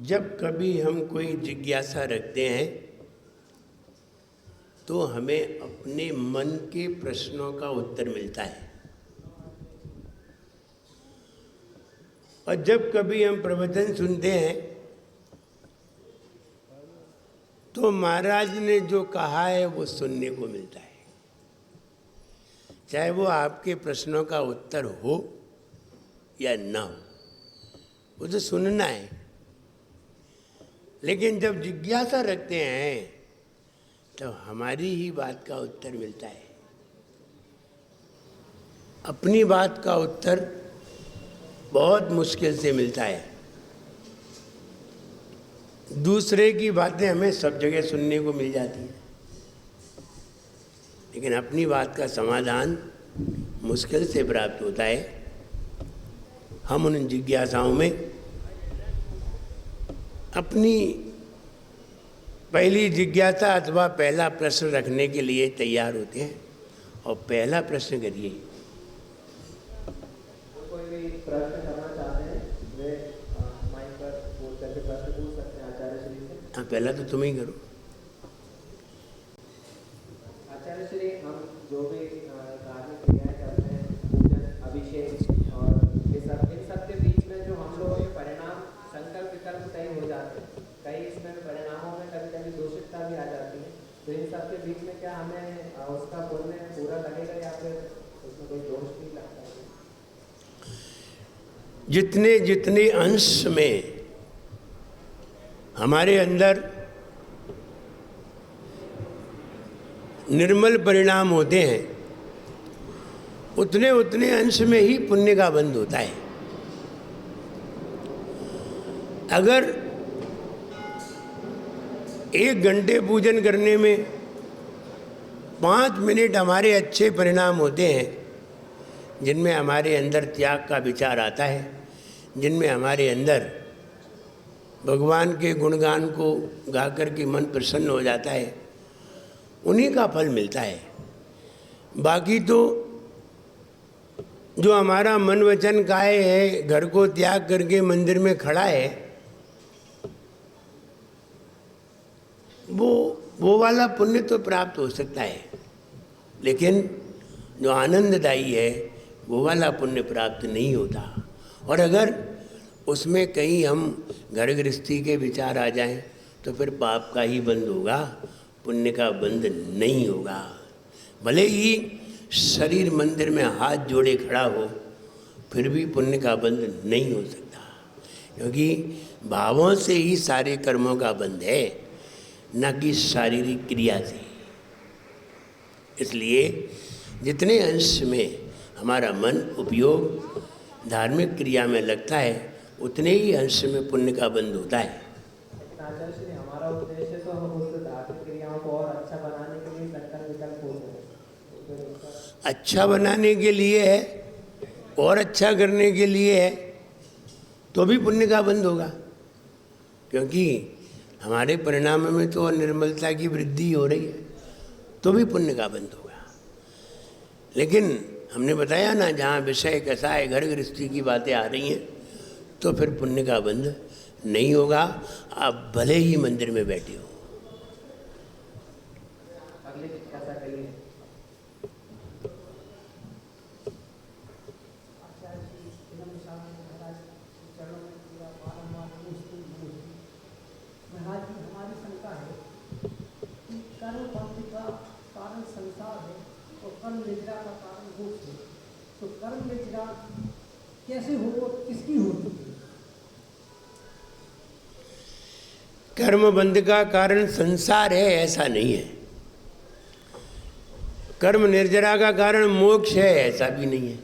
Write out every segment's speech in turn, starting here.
जब कभी हम कोई जिज्ञासा रखते हैं तो हमें अपने मन के प्रश्नों का उत्तर मिलता है। और जब कभी हम प्रवचन सुनते हैं तो महाराज ने जो कहा है वो सुनने को मिलता है, चाहे वो आपके प्रश्नों का उत्तर हो या ना हो, वो तो सुनना है। लेकिन जब जिज्ञासा रखते हैं तो हमारी ही बात का उत्तर मिलता है। अपनी बात का उत्तर बहुत मुश्किल से मिलता है। दूसरे की बातें हमें सब जगह सुनने को मिल जाती हैं, लेकिन अपनी बात का समाधान मुश्किल से प्राप्त होता है। हम उन जिज्ञासाओं में अपनी पहली जिज्ञासा अथवा पहला प्रश्न रखने के लिए तैयार होते हैं। और पहला प्रश्न करिए। कोई भी प्रश्न करना चाहते हैं वे माइक पर बोल करके प्रश्न पूछ सकते हैं आचार्य श्री से। हाँ, पहला तो तुम ही करो। आचार्य श्री, हम जो भी कार्य क्रियाएं करते हैं, पूजन, अभिषेक और इन सब के बीच में जो हम लोगों के परिणाम संकल्प विकल्प तय हो जाते हैं, कई इसमें परिणामों में कभी कभी दूषितता भी आ जाती है, तो इन सब के बीच में क्या हमें उसका पुण्य पूरा लगेगा या फिर उसमें कोई दोष भी लगता है? जितने जितने अंश में हमारे अंदर निर्मल परिणाम होते हैं, उतने उतने अंश में ही पुण्य का बंध होता है। अगर 1 घंटे पूजन करने में 5 मिनट हमारे अच्छे परिणाम होते हैं, जिनमें हमारे अंदर त्याग का विचार आता है, जिनमें हमारे अंदर भगवान के गुणगान को गा कर के मन प्रसन्न हो जाता है, उन्हीं का फल मिलता है। बाकी तो जो हमारा मन वचन काय है, घर को त्याग करके मंदिर में खड़ा है, वो वाला पुण्य तो प्राप्त हो सकता है, लेकिन जो आनंददायी है वो वाला पुण्य प्राप्त नहीं होता। और अगर उसमें कहीं हम घर गृहस्थी के विचार आ जाएं तो फिर पाप का ही बंध होगा, पुण्य का बंध नहीं होगा। भले ही शरीर मंदिर में हाथ जोड़े खड़ा हो, फिर भी पुण्य का बंध नहीं हो सकता, क्योंकि भावों से ही सारे कर्मों का बंध है, न कि शारीरिक क्रिया से। इसलिए जितने अंश में हमारा मन उपयोग धार्मिक क्रिया में लगता है, उतने ही अंश में पुण्य का बंध होता है। आचार्य श्री, हमारा उद्देश्य तो हम उस धार्मिक क्रियाओं को और अच्छा बनाने के लिए संकल्प विकल्प होते हैं। अच्छा बनाने के लिए है और अच्छा करने के लिए है तो भी पुण्य का बंध होगा, क्योंकि हमारे परिणाम में तो निर्मलता की वृद्धि हो रही है, तो भी पुण्य का बंध होगा। लेकिन हमने बताया ना, जहाँ विषय कसाय घर गृहस्थी की बातें आ रही हैं तो फिर पुण्य का बंध नहीं होगा, आप भले ही मंदिर में बैठे हो। अगले जिज्ञासा करिए। हमारी शंका है कि कर्म बंध का कारण संसार है और कर्म निद्रा का कारण मोक्ष है, तो कर्म निद्रा कैसे हो, किसकी होती है? कर्म बंध का कारण संसार है ऐसा नहीं है, कर्म निर्जरा का कारण मोक्ष है ऐसा भी नहीं है।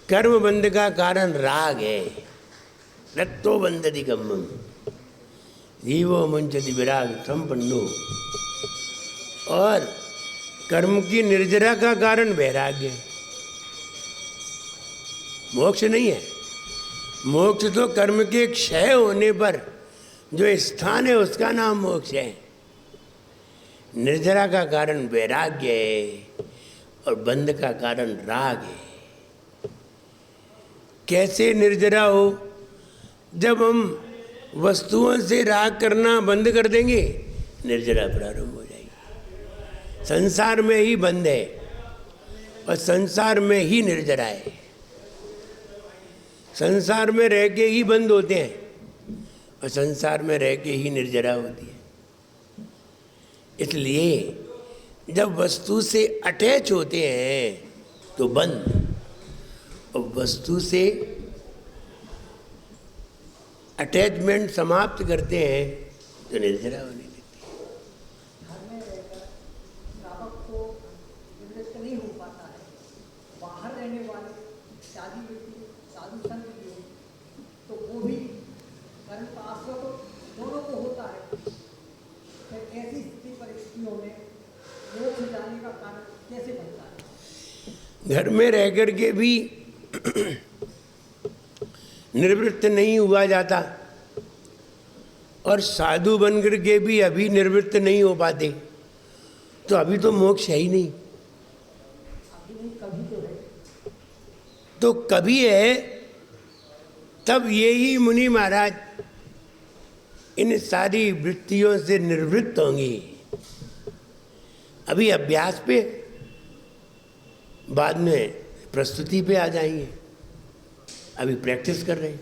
कर्म बंध का कारण राग है, रक्तो बंधति कम्मम जीवो मुंचति विराग संपन्नो। और कर्म की निर्जरा का कारण वैराग्य है, मोक्ष नहीं है। मोक्ष तो कर्म के क्षय होने पर जो स्थान है उसका नाम मोक्ष है। निर्जरा का कारण वैराग्य है और बंध का कारण राग है। कैसे निर्जरा हो? जब हम वस्तुओं से राग करना बंद कर देंगे, निर्जरा प्रारंभ हो जाएगी। संसार में ही बंद है और संसार में ही निर्जरा है। संसार में रह के ही बंद होते हैं और संसार में रह के ही निर्जरा होती है। इसलिए जब वस्तु से अटैच होते हैं तो बंद, और वस्तु से अटैचमेंट समाप्त करते हैं तो निर्जरा होने लगती है। घर में रहकर श्रावक को निवृत्त नहीं हो पाता है। बाहर रहने वाले शादी व्यक्ति, साधु संत भी हो, तो वो भी कर्म का आश्रय तो दोनों को होता है। फिर ऐसी स्थिति परिस्थितियों में मोक्ष जाने का कारण कैसे बनता है? घर में रह कर के भी निवृत्त नहीं हुआ जाता और साधु बन कर के भी अभी निवृत्त नहीं हो पाते, तो अभी तो मोक्ष है ही नहीं। अभी नहीं, कभी तो है। तो कभी है तब ये ही मुनि महाराज इन सारी वृत्तियों से निवृत्त होंगे। अभी अभ्यास पे, बाद में प्रस्तुति पे आ जाएंगे। अभी प्रैक्टिस कर रहे हैं।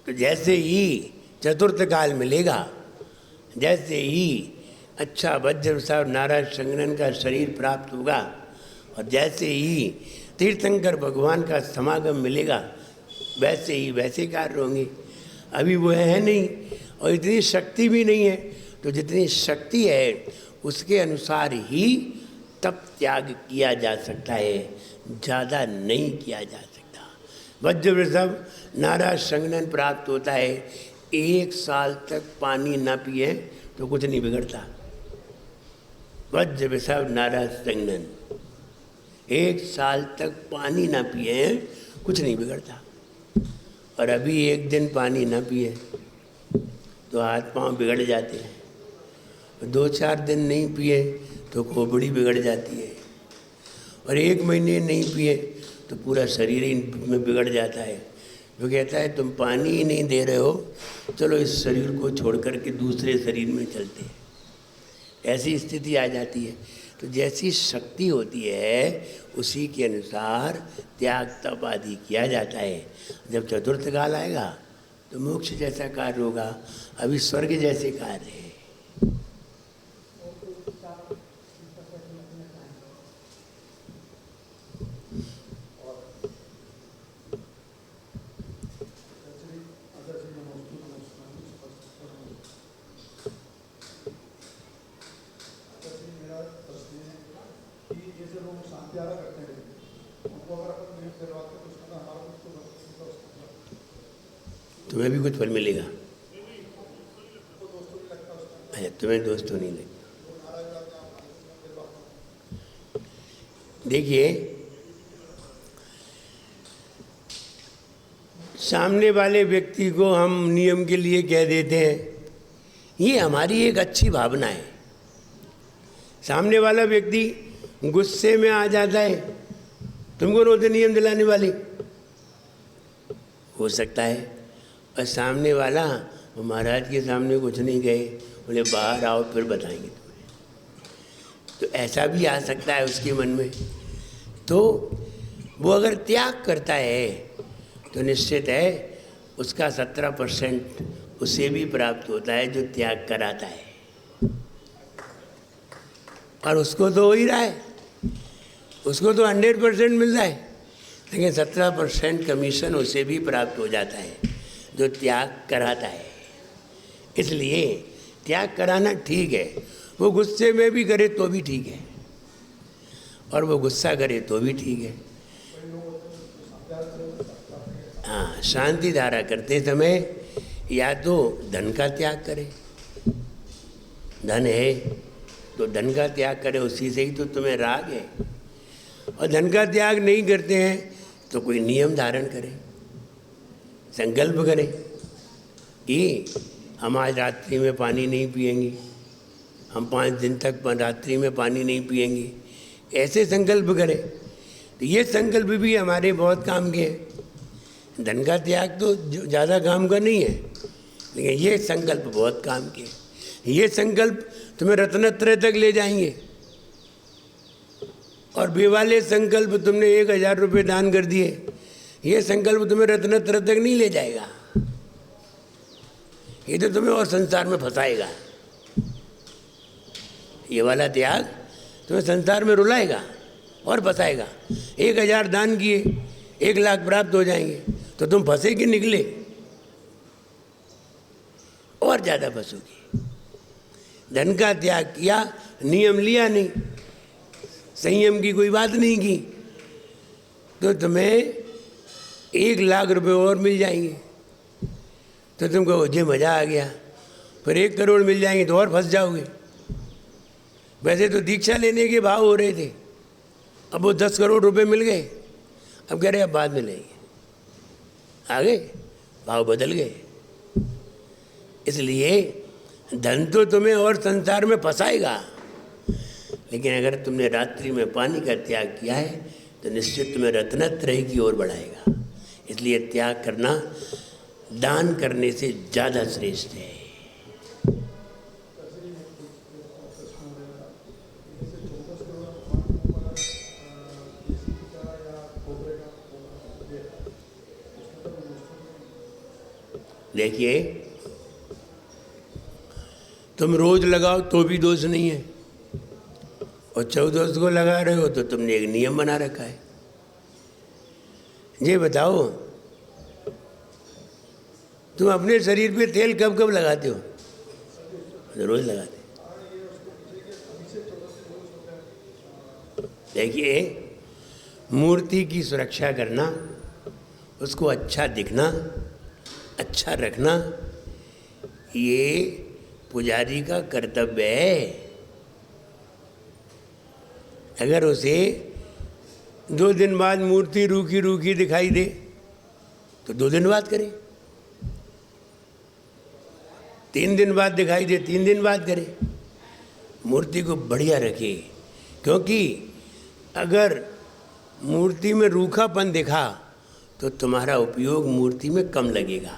तो जैसे ही चतुर्थ काल मिलेगा, जैसे ही अच्छा वज्र साहब नारायण संगनन का शरीर प्राप्त होगा और जैसे ही तीर्थंकर भगवान का समागम मिलेगा, वैसे ही वैसे कार्य होंगे। अभी वो है नहीं और इतनी शक्ति भी नहीं है। तो जितनी शक्ति है उसके अनुसार ही तप त्याग किया जा सकता है, ज़्यादा नहीं किया जा सकता। वज्र वृषभ नारायण संगनन प्राप्त होता है, 1 साल तक पानी ना पिए तो कुछ नहीं बिगड़ता। वज्र वृषभ नारायण संगनन 1 साल तक पानी ना पिए कुछ नहीं बिगड़ता। और अभी 1 दिन पानी ना पिए तो हाथ पांव बिगड़ जाते हैं। 2-4 दिन नहीं पिए तो खोपड़ी बिगड़ जाती है और 1 महीने नहीं पिए तो पूरा शरीर ही में बिगड़ जाता है। वो कहता है तुम पानी ही नहीं दे रहे हो, चलो इस शरीर को छोड़ कर के दूसरे शरीर में चलते हैं। ऐसी स्थिति आ जाती है। तो जैसी शक्ति होती है उसी के अनुसार त्याग तप आदि किया जाता है। जब चतुर्थ काल आएगा तो मोक्ष जैसा कार्य होगा, अभी स्वर्ग जैसे कार्य है। तुम्हें भी कुछ फल मिलेगा। अच्छा, तुम्हें दोस्त नहीं लगता। देखिए, सामने वाले व्यक्ति को हम नियम के लिए कह देते हैं, ये हमारी एक अच्छी भावना है। सामने वाला व्यक्ति गुस्से में आ जाता है, तुमको रोते नियम दिलाने वाली हो सकता है। और सामने वाला वो महाराज के सामने कुछ नहीं गए, बोले बाहर आओ फिर बताएंगे तुम्हें। तो ऐसा भी आ सकता है उसके मन में। तो वो अगर त्याग करता है तो निश्चित है उसका 17% उसे भी प्राप्त होता है जो त्याग कराता है। और उसको तो हो ही रहा है, उसको तो 100% मिल रहा है, लेकिन 17% कमीशन उसे भी प्राप्त हो जाता है जो त्याग कराता है। इसलिए त्याग कराना ठीक है, वो गुस्से में भी करे तो भी ठीक है और वो गुस्सा करे तो भी ठीक है। हाँ, शांति धारा करते समय या तो धन का त्याग करे, धन है तो धन का त्याग करे, उसी से ही तो तुम्हें राग है। और धन का त्याग नहीं करते हैं तो कोई नियम धारण करें, संकल्प करें कि हम आज रात्रि में पानी नहीं पिएंगे, हम 5 दिन तक रात्रि में पानी नहीं पिएंगे, ऐसे संकल्प करें। तो ये संकल्प भी हमारे बहुत काम के हैं। धन का त्याग तो ज़्यादा काम का नहीं है, लेकिन ये संकल्प बहुत काम के। ये संकल्प तुम्हें रत्नत्रय तक ले जाएंगे। और बेवाले संकल्प, तुमने 1000 रुपये दान कर दिए, ये संकल्प तुम्हें रत्नत्रय तक नहीं ले जाएगा। ये तो तुम्हें और संसार में फंसाएगा। ये वाला त्याग तुम्हें संसार में रुलाएगा और फंसाएगा। 1000 दान किए, 1 लाख प्राप्त हो जाएंगे, तो तुम फंसे कि निकले? और ज़्यादा फंसोगे। धन का त्याग किया, नियम लिया नहीं, संयम की कोई बात नहीं की, तो तुम्हें 1 लाख रुपए और मिल जाएंगे, तो तुम कहो मुझे मज़ा आ गया। फिर 1 करोड़ मिल जाएंगे तो और फंस जाओगे। वैसे तो दीक्षा लेने के भाव हो रहे थे, अब वो 10 करोड़ रुपए मिल गए, अब कह रहे अब बाद में लेंगे। आगे भाव बदल गए। इसलिए धन तो तुम्हें और संसार में फंसाएगा, लेकिन अगर तुमने रात्रि में पानी का त्याग किया है तो निश्चित तुम्हें रत्नत्रय की ओर बढ़ाएगा। इसलिए त्याग करना दान करने से ज़्यादा श्रेष्ठ है। देखिए, तुम रोज लगाओ तो भी दोष नहीं है, और 14 को लगा रहे हो तो तुमने एक नियम बना रखा है। ये बताओ, तुम अपने शरीर पे तेल कब कब लगाते हो? रोज लगाते। देखिए, मूर्ति की सुरक्षा करना, उसको अच्छा दिखना, अच्छा रखना, ये पुजारी का कर्तव्य है। अगर उसे 2 दिन बाद मूर्ति रूखी रूखी दिखाई दे तो 2 दिन बाद करे, 3 दिन बाद दिखाई दे 3 दिन बाद करे। मूर्ति को बढ़िया रखे, क्योंकि अगर मूर्ति में रूखापन दिखा तो तुम्हारा उपयोग मूर्ति में कम लगेगा।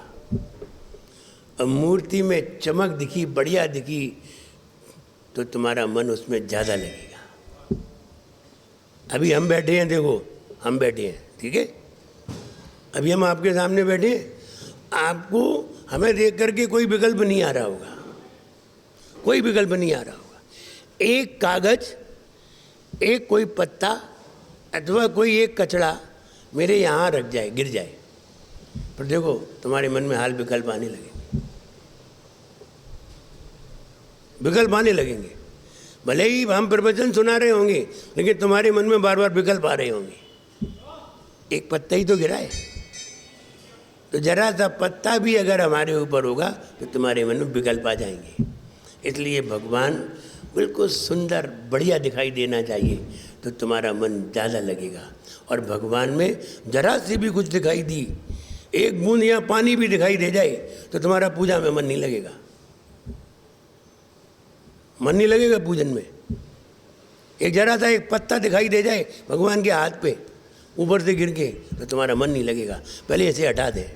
अब मूर्ति में चमक दिखी, बढ़िया दिखी, तो तुम्हारा मन उसमें ज़्यादा लगेगा। अभी हम बैठे हैं, देखो हम बैठे हैं, ठीक है, अभी हम आपके सामने बैठे हैं, आपको हमें देख करके कोई विकल्प नहीं आ रहा होगा, कोई विकल्प नहीं आ रहा होगा। एक कागज, एक कोई पत्ता अथवा कोई एक कचड़ा मेरे यहाँ रख जाए, गिर जाए, पर देखो तुम्हारे मन में हाल विकल्प आने लगे, विकल्प आने लगेंगे। भले ही हम प्रवचन सुना रहे होंगे, लेकिन तुम्हारे मन में बार बार विकल्प आ रहे होंगे। एक पत्ता ही तो गिरा है, तो जरा सा पत्ता भी अगर हमारे ऊपर होगा तो तुम्हारे मन में विकल्प आ जाएंगे। इसलिए भगवान बिल्कुल सुंदर बढ़िया दिखाई देना चाहिए, तो तुम्हारा मन ज़्यादा लगेगा। और भगवान में जरा सी भी कुछ दिखाई दी, एक बूंद या पानी भी दिखाई दे जाए, तो तुम्हारा पूजा में मन नहीं लगेगा, मन नहीं लगेगा पूजन में। एक जरा सा एक पत्ता दिखाई दे जाए भगवान के हाथ पे ऊपर से गिर के, तो तुम्हारा मन नहीं लगेगा, पहले इसे हटा दे।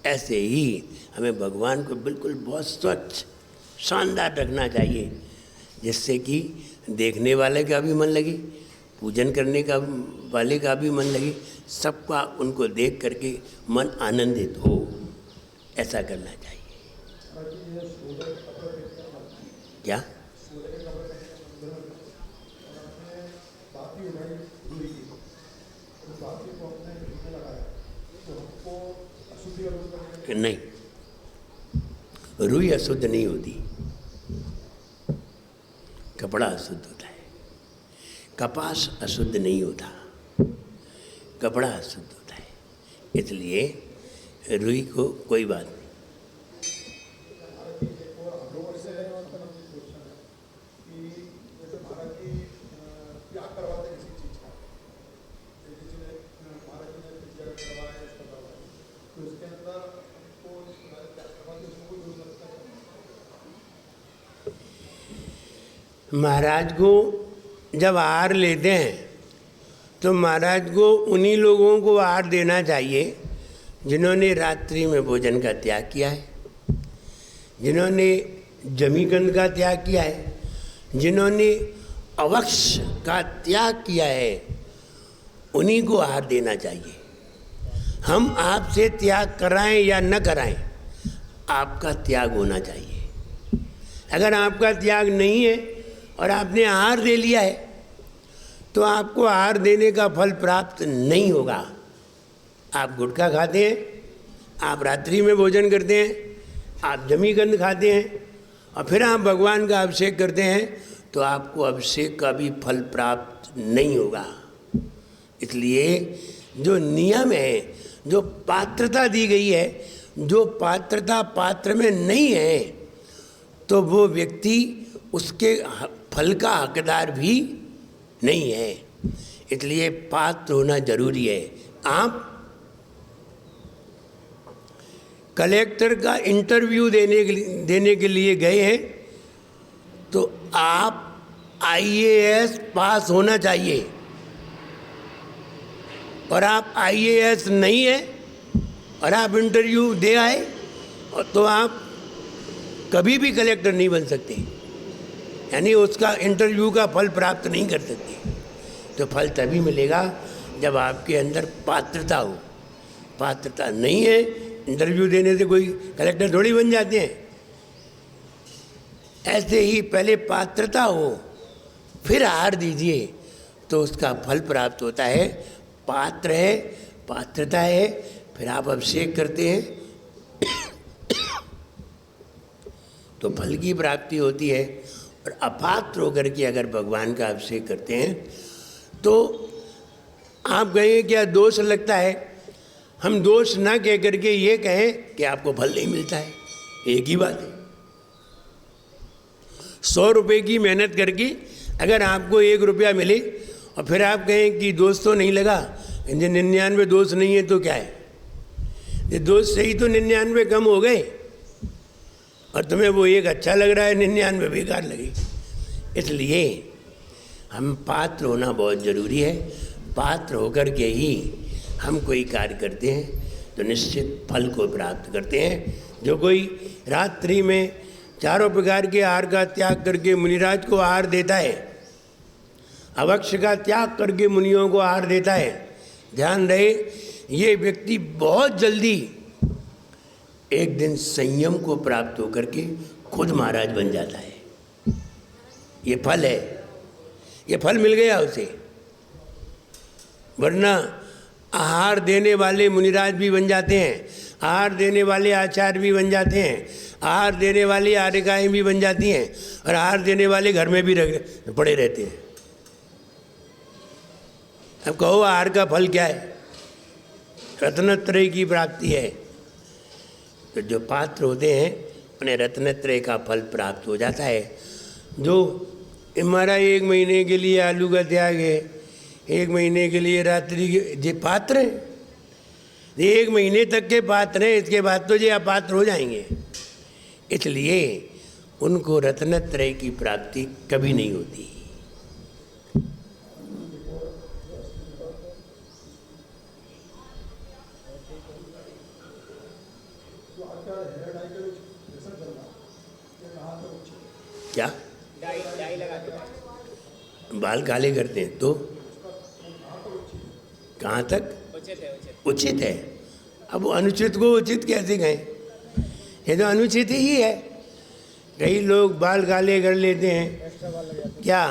ऐसे ही हमें भगवान को बिल्कुल बहुत स्वच्छ शानदार रखना चाहिए, जिससे कि देखने वाले का भी मन लगे, पूजन करने का वाले का भी मन लगे, सबका उनको देख करके मन आनंदित हो। ऐसा करना चाहिए। क्या? नहीं, रुई अशुद्ध नहीं होती, कपड़ा अशुद्ध होता है। कपास अशुद्ध नहीं होता, कपड़ा अशुद्ध होता है। इसलिए रुई को कोई बात नहीं। महाराज को जब आहार लेते हैं तो महाराज को उन्हीं लोगों को आहार देना चाहिए जिन्होंने रात्रि में भोजन का त्याग किया है, जिन्होंने जमीकंद का त्याग किया है, जिन्होंने अवक्ष का त्याग किया है, उन्हीं को आहार देना चाहिए। हम आपसे त्याग कराएं या न कराएं, आपका त्याग होना चाहिए। अगर आपका त्याग नहीं है और आपने आहार दे लिया है तो आपको आहार देने का फल प्राप्त नहीं होगा। आप गुटखा खाते हैं, आप रात्रि में भोजन करते हैं, आप जमीकंद खाते हैं और फिर आप भगवान का अभिषेक करते हैं तो आपको अभिषेक का भी फल प्राप्त नहीं होगा। इसलिए जो नियम है, जो पात्रता दी गई है, जो पात्रता पात्र में नहीं है तो वो व्यक्ति उसके फल का हकदार भी नहीं है। इसलिए पात्र होना जरूरी है। आप कलेक्टर का इंटरव्यू देने के लिए गए हैं तो आप IAS पास होना चाहिए, और आप IAS नहीं है और आप इंटरव्यू दे आए और तो आप कभी भी कलेक्टर नहीं बन सकते, यानी उसका इंटरव्यू का फल प्राप्त नहीं कर सकते। तो फल तभी मिलेगा जब आपके अंदर पात्रता हो। पात्रता नहीं है, इंटरव्यू देने से कोई कलेक्टर थोड़ी बन जाते हैं। ऐसे ही पहले पात्रता हो फिर आहार दीजिए तो उसका फल प्राप्त होता है। पात्र है, पात्रता है, फिर आप अभिषेक करते हैं तो फल की प्राप्ति होती है। और अपात्र होकर के अगर भगवान का अभिषेक करते हैं तो आप कहें क्या दोष लगता है। हम दोष ना कह करके ये कहें कि आपको फल नहीं मिलता है, एक ही बात है। 100 रुपये की मेहनत करके अगर आपको 1 रुपया मिले और फिर आप कहें कि दोष तो नहीं लगा, 99 दोष नहीं है तो क्या है, ये दोष से ही तो 99 कम हो गए और तुम्हें वो एक अच्छा लग रहा है, 99 बेकार लगे। इसलिए हम पात्र होना बहुत ज़रूरी है। पात्र होकर के ही हम कोई कार्य करते हैं तो निश्चित फल को प्राप्त करते हैं। जो कोई रात्रि में चारों प्रकार के आहार का त्याग करके मुनिराज को आहार देता है, अवक्ष का त्याग करके मुनियों को आहार देता है, ध्यान रहे ये व्यक्ति बहुत जल्दी एक दिन संयम को प्राप्त होकर के खुद महाराज बन जाता है। ये फल है, ये फल मिल गया उसे। वरना आहार देने वाले मुनिराज भी बन जाते हैं, आहार देने वाले आचार्य भी बन जाते हैं, आहार देने वाली आर्यिकाएँ भी बन जाती हैं और आहार देने वाले घर में भी पड़े रहते हैं। अब कहो आहार का फल क्या है? रत्नत्रय की प्राप्ति है। तो जो पात्र होते हैं उन्हें रत्नत्रय का फल प्राप्त हो जाता है। जो हमारा 1 महीने के लिए आलू का त्याग है, 1 महीने के लिए रात्रि के, ये पात्र हैं, ये 1 महीने तक के पात्र हैं, इसके बाद तो ये अपात्र हो जाएंगे। इसलिए उनको रत्नत्रय की प्राप्ति कभी नहीं होती। क्या बाल काले करते हैं तो कहाँ तक उचित है? अब अनुचित को उचित कैसे कहें? ये तो अनुचित ही है। कई लोग बाल काले कर लेते हैं। क्या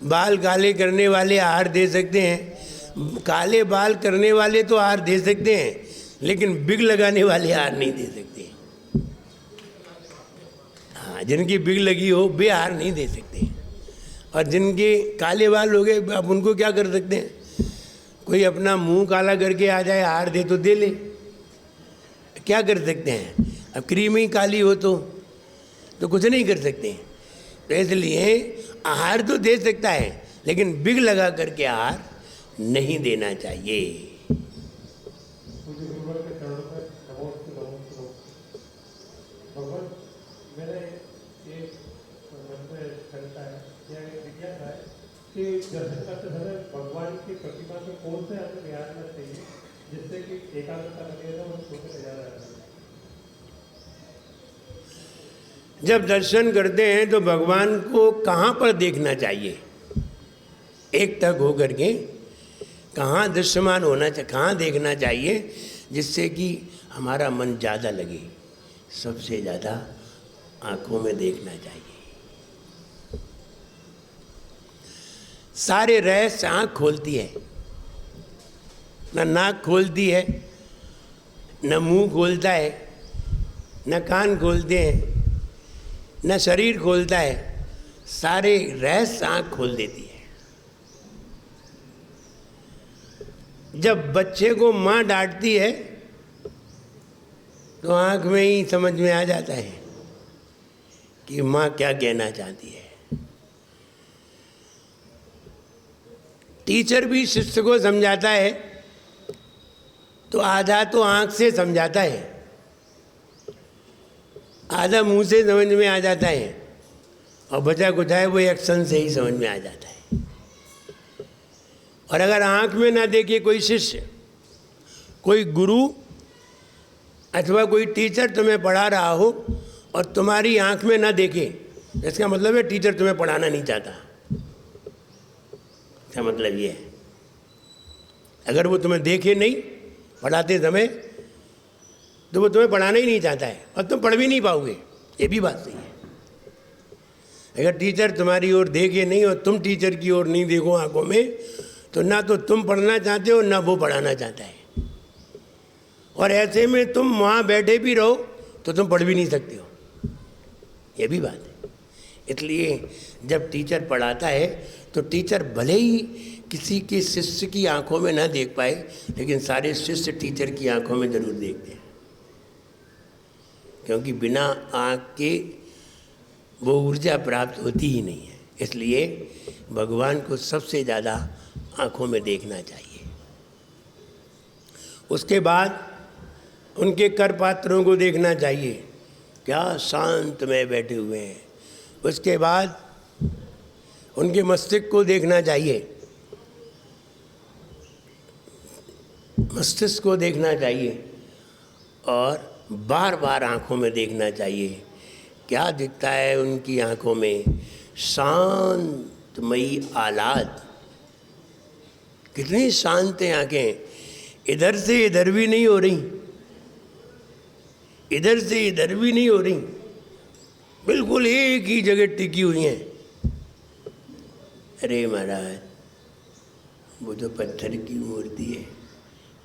बाल काले करने वाले आहार दे सकते हैं? काले बाल करने वाले तो आहार दे सकते हैं, लेकिन बिग लगाने वाले आहार नहीं दे सकते। हाँ, जिनकी बिग लगी हो वे आहार नहीं दे सकते। और जिनके काले बाल हो गए, अब उनको क्या कर सकते हैं? कोई अपना मुंह काला करके आ जाए आहार दे तो दे ले, क्या कर सकते हैं? अब क्रीम ही काली हो तो कुछ नहीं कर सकते। तो इसलिए आहार तो दे सकता है, लेकिन बिग लगा करके आहार नहीं देना चाहिए। कि दर्शन करते समय भगवान की प्रतिमा में कौन से हमें ध्यान रखना चाहिए जिससे कि एकाग्रता लगेगा और सोचने ज़्यादा रहता है? जब दर्शन करते हैं तो भगवान को कहाँ पर देखना चाहिए? एक तक होकर के कहाँ दृश्यमान होना चाहिए, कहाँ देखना चाहिए जिससे कि हमारा मन ज़्यादा लगे? सबसे ज़्यादा आँखों में देखना चाहिए। सारे रहस्य आँख खोलती है, न नाक खोलती है, न मुंह खोलता है, न कान खोलते हैं, न शरीर खोलता है। सारे रहस्य आँख खोल देती है। जब बच्चे को माँ डांटती है तो आँख में ही समझ में आ जाता है कि माँ क्या कहना चाहती है। टीचर भी शिष्य को समझाता है तो आधा तो आँख से समझाता है, आधा मुंह से समझ में आ जाता है, और बचा कुछ है वो एक्शन से ही समझ में आ जाता है। और अगर आँख में ना देखे कोई शिष्य, कोई गुरु अथवा कोई टीचर तुम्हें पढ़ा रहा हो और तुम्हारी आँख में ना देखे, इसका मतलब है टीचर तुम्हें पढ़ाना नहीं चाहता। इसका मतलब ये है, अगर वो तुम्हें देखे नहीं पढ़ाते समय तो वो तुम्हें पढ़ाना ही नहीं चाहता है और तुम पढ़ भी नहीं पाओगे। ये भी बात सही है। अगर टीचर तुम्हारी ओर देखे नहीं और तुम टीचर की ओर नहीं देखो आंखों में, तो ना तो तुम पढ़ना चाहते हो ना वो पढ़ाना चाहता है। और ऐसे में तुम वहाँ बैठे भी रहो तो तुम पढ़ भी नहीं सकते हो। ये भी बात है। इसलिए जब टीचर पढ़ाता है तो टीचर भले ही किसी के शिष्य की आंखों में ना देख पाए, लेकिन सारे शिष्य टीचर की आंखों में जरूर देखते हैं, क्योंकि बिना आँख के वो ऊर्जा प्राप्त होती ही नहीं है। इसलिए भगवान को सबसे ज़्यादा आँखों में देखना चाहिए। उसके बाद उनके कर पात्रों को देखना चाहिए, क्या शांत में बैठे हुए हैं। उसके बाद उनके मस्तिष्क को देखना चाहिए, मस्तिष्क को देखना चाहिए, और बार बार आँखों में देखना चाहिए। क्या दिखता है उनकी आँखों में? शांतमयी आह्लाद। कितनी शांत हैं आँखें, इधर से इधर भी नहीं हो रही, इधर से इधर भी नहीं हो रही, बिल्कुल एक ही जगह टिकी हुई हैं। अरे महाराज, वो जो पत्थर की मूर्ति है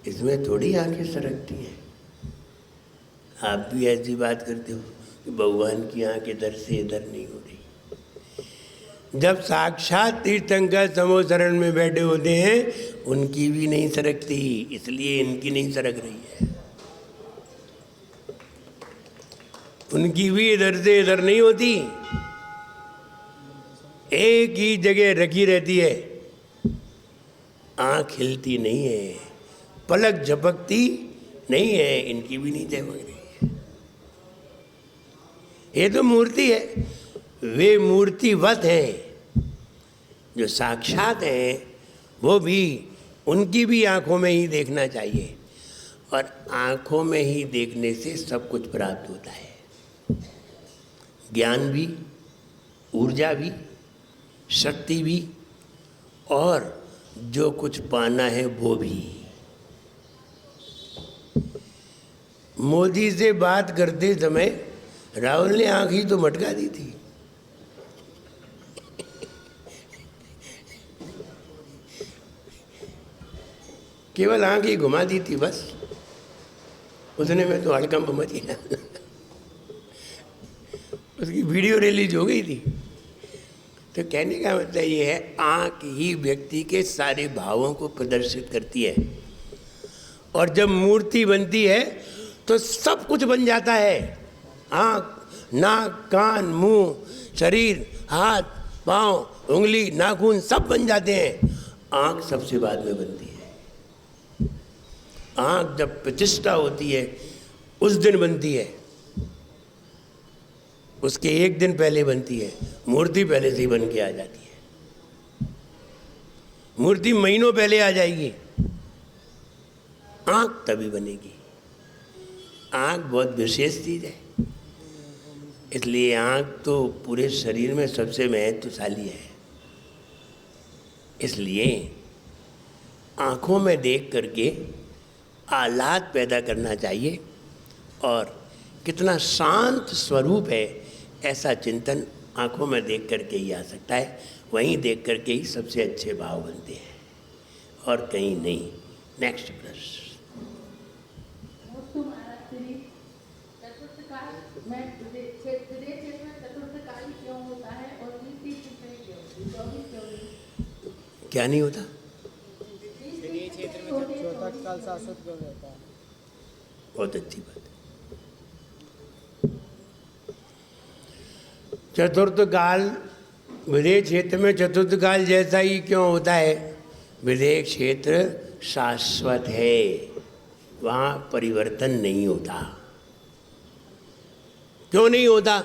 इसमें थोड़ी आंखें सरकती हैं। आप भी ऐसी बात करते हो कि भगवान की आंख इधर से इधर नहीं हो रही। जब साक्षात तीर्थंकर समोसरण में बैठे होते हैं उनकी भी नहीं सरकती, इसलिए इनकी नहीं सरक रही है। उनकी भी इधर से इधर नहीं होती, एक ही जगह रखी रहती है। आँख हिलती नहीं है, पलक झपकती नहीं है, इनकी भी नहीं झपक रही है। ये तो मूर्ति है, वे मूर्तिवत हैं। जो साक्षात हैं वो भी, उनकी भी आँखों में ही देखना चाहिए, और आँखों में ही देखने से सब कुछ प्राप्त होता है। ज्ञान भी, ऊर्जा भी, शक्ति भी, और जो कुछ पाना है वो भी। मोदी से बात करते समय राहुल ने आँख ही तो मटका दी थी। केवल आँख ही घुमा दी थी बस, उसने में तो हड़कंप मची ना। उसकी वीडियो रिलीज हो गई थी। तो कहने का मतलब ये है, आँख ही व्यक्ति के सारे भावों को प्रदर्शित करती है, और जब मूर्ति बनती है तो सब कुछ बन जाता है। आँख, नाक, कान, मुंह, शरीर, हाथ, पाँव, उंगली, नाखून सब बन जाते हैं। आँख सबसे बाद में बनती है। आँख जब प्रतिष्ठा होती है उस दिन बनती है, उसके एक दिन पहले बनती है। मूर्ति पहले से ही बन के आ जाती है। मूर्ति महीनों पहले आ जाएगी, आँख तभी बनेगी। आँख बहुत विशेष चीज़ है, इसलिए आँख तो पूरे शरीर में सबसे महत्वशाली है। इसलिए आँखों में देख करके आह्लाद पैदा करना चाहिए, और कितना शांत स्वरूप है ऐसा चिंतन आँखों में देख करके ही आ सकता है। वहीं देख करके ही सबसे अच्छे भाव बनते हैं, और कहीं नहीं। नेक्स्ट प्रश्न। चतुर्थकाल में क्षेत्र में चतुर्थकाल क्यों होता है और 30 में क्यों 24 क्यों? क्या नहीं होता? क्षेत्र में चौथा काल शाश्वत क्यों रहता है? बहुत अच्छी बात है। चतुर्थ काल विदेह क्षेत्र में चतुर्थ काल जैसा ही क्यों होता है? विदेह क्षेत्र शाश्वत है, वहाँ परिवर्तन नहीं होता। क्यों नहीं होता?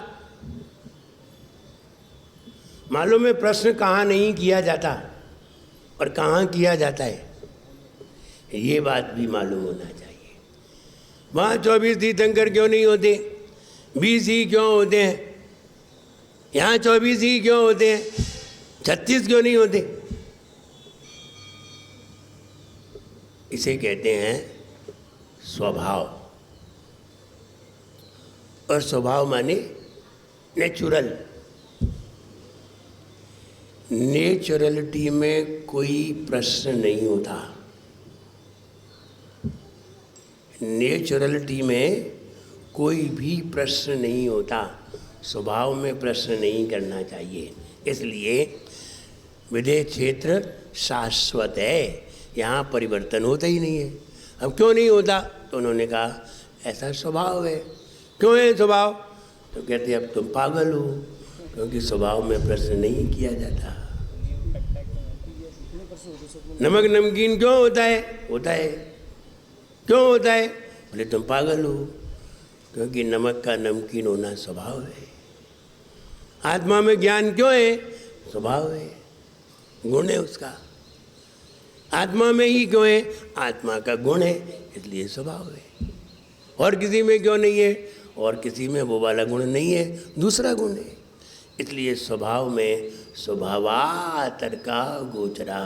मालूम है प्रश्न कहाँ नहीं किया जाता और कहाँ किया जाता है, ये बात भी मालूम होना चाहिए। वहाँ 24 तीर्थंकर क्यों नहीं होते? 20 ही क्यों होते हैं? यहाँ 24 ही क्यों होते हैं? 36 क्यों नहीं होते? इसे कहते हैं स्वभाव। और स्वभाव माने नेचुरल। नेचुरलिटी में कोई प्रश्न नहीं होता। नेचुरलिटी में कोई भी प्रश्न नहीं होता। स्वभाव में प्रश्न नहीं करना चाहिए। इसलिए विदेह क्षेत्र शाश्वत है, यहाँ परिवर्तन होता ही नहीं है। अब क्यों नहीं होता? तो उन्होंने कहा ऐसा स्वभाव है। क्यों है स्वभाव? तो कहते अब तुम पागल हो, क्योंकि स्वभाव में प्रश्न नहीं किया जाता। नमक नमकीन क्यों होता है? होता है। क्यों होता है? बोले तुम पागल हो, क्योंकि नमक का नमकीन होना स्वभाव है। आत्मा में ज्ञान क्यों है? स्वभाव है, गुण है उसका। आत्मा में ही क्यों है? आत्मा का गुण है, इसलिए स्वभाव है। और किसी में क्यों नहीं है? और किसी में वो वाला गुण नहीं है, दूसरा गुण है। इसलिए स्वभाव में स्वभावातर्का गोचरा।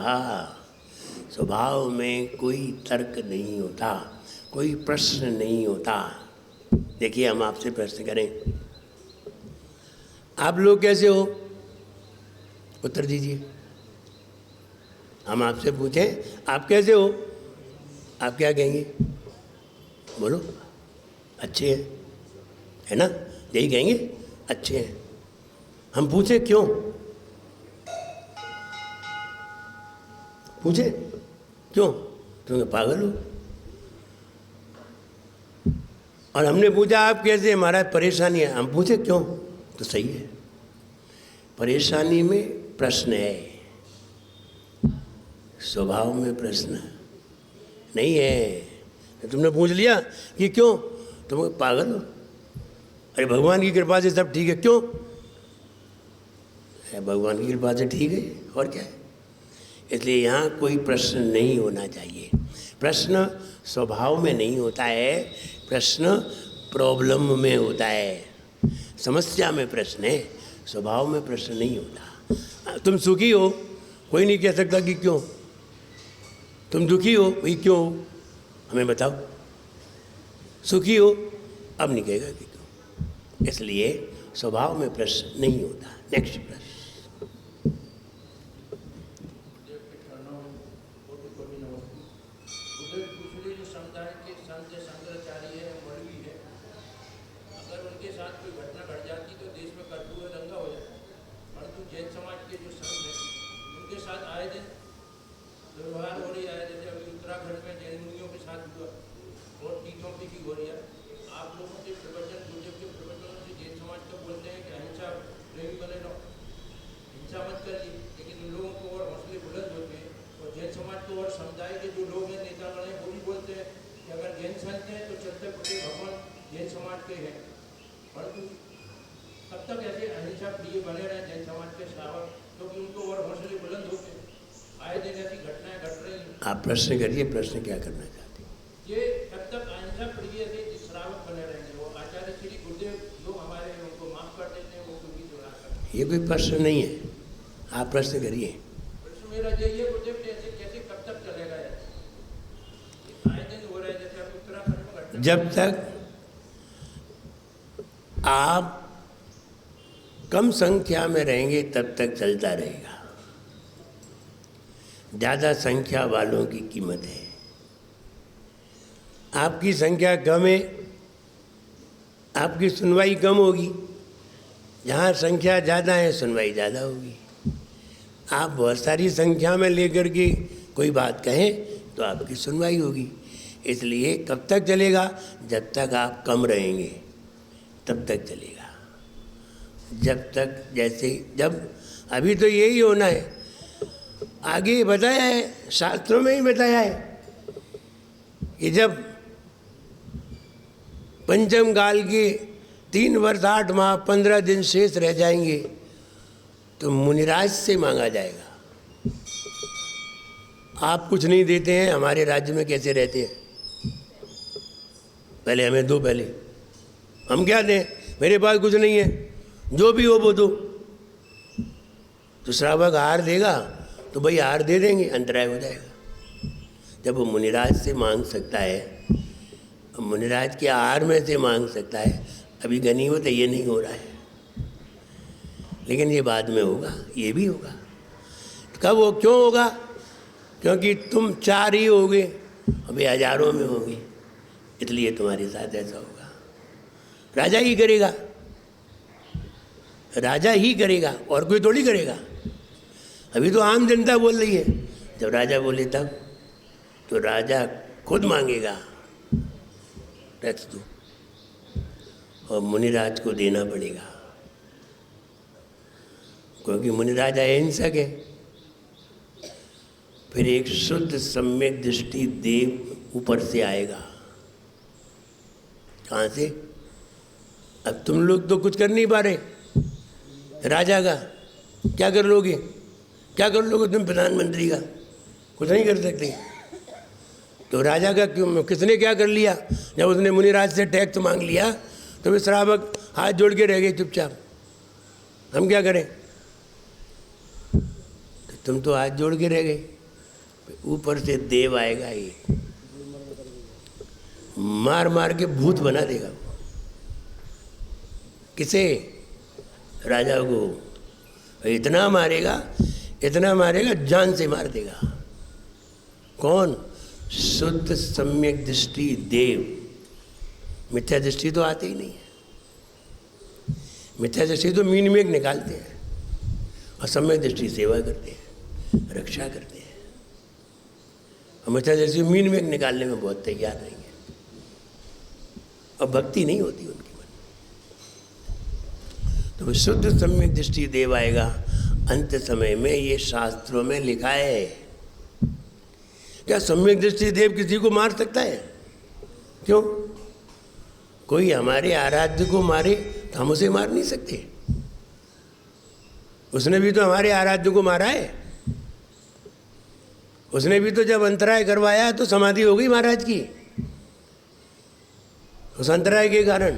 स्वभाव में कोई तर्क नहीं होता, कोई प्रश्न नहीं होता। देखिए हम आपसे प्रश्न करें, आप लोग कैसे हो? उत्तर दीजिए। हम आपसे पूछें आप कैसे हो, आप क्या कहेंगे? बोलो। अच्छे हैं, है ना? यही कहेंगे, अच्छे हैं। हम पूछे क्यों? पूछे क्यों? तुम पागल हो। और हमने पूछा आप कैसे? हमारा परेशानी है। हम पूछे क्यों? तो सही है, परेशानी में प्रश्न है, स्वभाव में प्रश्न नहीं है। तुमने पूछ लिया कि क्यों, तुम पागल हो। अरे भगवान की कृपा से सब ठीक है। क्यों? भगवान की कृपा से ठीक है, और क्या है? इसलिए यहाँ कोई प्रश्न नहीं होना चाहिए। प्रश्न स्वभाव में नहीं होता है, प्रश्न प्रॉब्लम में होता है, समस्या में प्रश्न है, स्वभाव में प्रश्न नहीं होता। तुम सुखी हो, कोई नहीं कह सकता कि क्यों। तुम दुखी हो, भाई क्यों? हमें बताओ। सुखी हो, अब नहीं कहेगा कि क्यों। इसलिए स्वभाव में प्रश्न नहीं होता। नेक्स्ट प्रश्न। व्यवहार हो रही है, जैसे अभी उत्तराखंड में जैन मुनियों के साथ हुआ और टीकों की हो रही है। आप लोगों के प्रवचन, गुरुदेव के प्रवचनों से जैन समाज को बोलते हैं कि अहिंसा प्रेमी बने रहो, हिंसा मत करिए, लेकिन उन लोगों को और हौसले बुलंद होते हैं। और जैन समाज को और समुदाय के जो लोग हैं, नेता बने, वो भी बोलते हैं कि अगर जैन संत हैं तो छत्रपति भगवान जैन समाज के हैं। परंतु तब तक ऐसे अहिंसा प्रिय बने रहे जैन समाज के श्रावक, क्योंकि उनको और हौसले बुलंद होते हैं। आए दिन ऐसी आप प्रश्न करिए, प्रश्न क्या करना चाहते हैं? ये तब तक अहिंसा प्रिय से श्रावक बने रहेंगे, वो आचार्य श्री गुरुदेव लोग हमारे उनको माफ कर देते हैं, वो क्योंकि दुरा करते हैं। ये कोई प्रश्न नहीं है, आप प्रश्न करिए। प्रश्न मेरा यही है, गुरुदेव ऐसे कैसे कब तक चलेगा? ये आए दिन हो रहा है, जैसे आप उत्तराखंड में घटना। जब तक आप कम संख्या में रहेंगे तब तक चलता रहेगा। ज़्यादा संख्या वालों की कीमत है। आपकी संख्या कम है, आपकी सुनवाई कम होगी। जहाँ संख्या ज़्यादा है, सुनवाई ज़्यादा होगी। आप बहुत सारी संख्या में लेकर के कोई बात कहें तो आपकी सुनवाई होगी। इसलिए कब तक चलेगा? जब तक आप कम रहेंगे तब तक चलेगा। जब तक जब अभी तो यही होना है, आगे बताया है, शास्त्रों में ही बताया है कि जब पंचम काल के 3 वर्ष 8 माह 15 दिन शेष रह जाएंगे तो मुनिराज से मांगा जाएगा। आप कुछ नहीं देते हैं, हमारे राज्य में कैसे रहते हैं? पहले हमें दो, पहले हम क्या दें? मेरे पास कुछ नहीं है, जो भी हो वो दो। तो श्रावक आहार देगा तो भाई आहार दे देंगे, अंतराय हो जाएगा। जब वो मुनिराज से मांग सकता है, मुनिराज के आहार में से मांग सकता है, अभी गनीमत ये नहीं हो रहा है, लेकिन ये बाद में होगा, ये भी होगा। कब वो क्यों होगा? क्योंकि तुम 4 ही होगे, अभी हजारों में होगे, इसलिए तुम्हारे साथ ऐसा होगा। राजा ही करेगा, राजा ही करेगा, और कोई थोड़ी करेगा। अभी तो आम जनता बोल रही है, जब राजा बोले तब तो राजा खुद मांगेगा टैक्स दो, और मुनिराज को देना पड़ेगा, क्योंकि मुनिराज अहिंसक है। फिर एक शुद्ध सम्यक दृष्टि देव ऊपर से आएगा। कहाँ से? अब तुम लोग तो कुछ कर नहीं पा रहे, राजा का क्या कर लोगे? क्या कर लोगे तुम? प्रधानमंत्री का कुछ नहीं कर सकते। तो राजा का क्यों, किसने क्या कर लिया? जब उसने मुनिराज से टैक्स मांग लिया तो वे श्रावक हाथ जोड़ के रह गए चुपचाप। हम क्या करें? तो तुम तो हाथ जोड़ के रह गए, ऊपर से देव आएगा, ये मार मार के भूत बना देगा। किसे? राजा को। इतना मारेगा, इतना मारेगा, जान से मार देगा। कौन? शुद्ध सम्यक दृष्टि देव। मिथ्या दृष्टि तो आती ही नहीं है। मिथ्या दृष्टि तो मीन में निकालते हैं, और सम्यक दृष्टि सेवा करते हैं, रक्षा करते हैं। और मिथ्या दृष्टि मीन में निकालने में बहुत तैयार रहेंगे, और भक्ति नहीं होती उनकी मन। तो शुद्ध सम्यक दृष्टि देव आएगा अंत समय में। ये शास्त्रों में लिखा है। क्या सम्यक दृष्टि देव किसी को मार सकता है? क्यों? कोई हमारे आराध्य को मारे तो हम उसे मार नहीं सकते। उसने भी तो हमारे आराध्य को मारा है। उसने भी तो जब अंतराय करवाया तो समाधि हो गई महाराज की, उस अंतराय के कारण।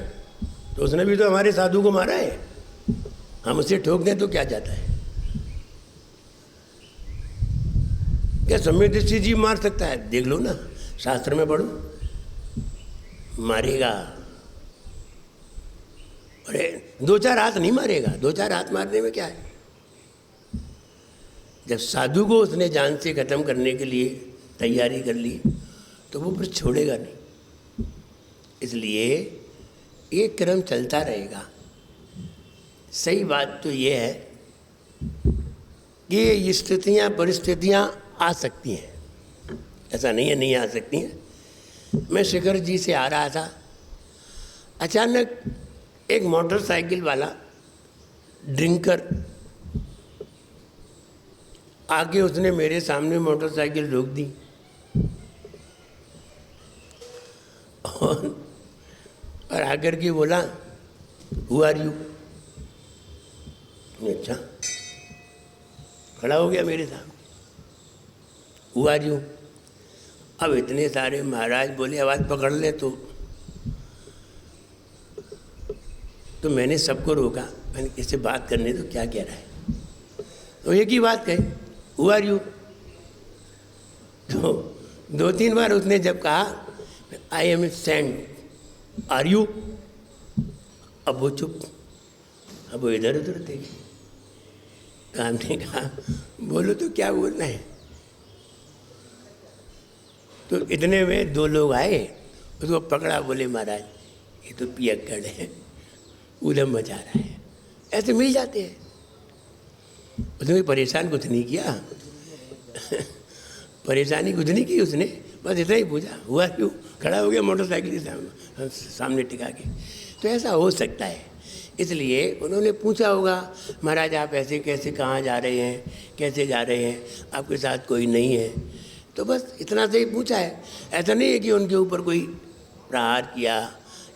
तो उसने भी तो हमारे साधु को मारा है। हम उसे ठोक दें तो क्या जाता है? क्या सम्यक दृष्टि जीव मार सकता है? देख लो ना, शास्त्र में पढ़ो, मारेगा। अरे 2-4 हाथ नहीं मारेगा, 2-4 हाथ मारने में क्या है? जब साधु को उसने जान से खत्म करने के लिए तैयारी कर ली तो वो फिर छोड़ेगा नहीं। इसलिए ये क्रम चलता रहेगा। सही बात तो ये है कि ये स्थितियाँ परिस्थितियाँ आ सकती हैं, ऐसा नहीं है नहीं आ सकती हैं। मैं शिखर जी से आ रहा था, अचानक एक मोटरसाइकिल वाला ड्रिंकर आके उसने मेरे सामने मोटरसाइकिल रोक दी और आकर के बोला, हु आर यू? अच्छा, खड़ा हो गया मेरे सामने। Who are you? अब इतने सारे महाराज बोले आवाज़ पकड़ ले तो मैंने सबको रोका, मैंने किससे बात करने तो क्या कह रहा है, तो एक ही बात कही, हु आर यू। तो 2-3 बार उसने जब कहा I am a saint, are you, अब वो चुप, अब वो इधर उधर देखे। काम ने कहा बोलो तो क्या बोलना है। तो इतने में 2 लोग आए, उसको पकड़ा, बोले महाराज ये तो पियक्कड़ है, उधम मचा रहा है। ऐसे मिल जाते हैं। उसने कोई परेशान कुछ नहीं किया परेशानी कुछ नहीं की उसने, बस इतना ही पूछा हुआ क्यों, खड़ा हो गया मोटरसाइकिल सामने टिका के। तो ऐसा हो सकता है, इसलिए उन्होंने पूछा होगा महाराज आप ऐसे कैसे, कहाँ जा रहे हैं, कैसे जा रहे हैं, आपके साथ कोई नहीं है, तो बस इतना से ही पूछा है। ऐसा नहीं है कि उनके ऊपर कोई प्रहार किया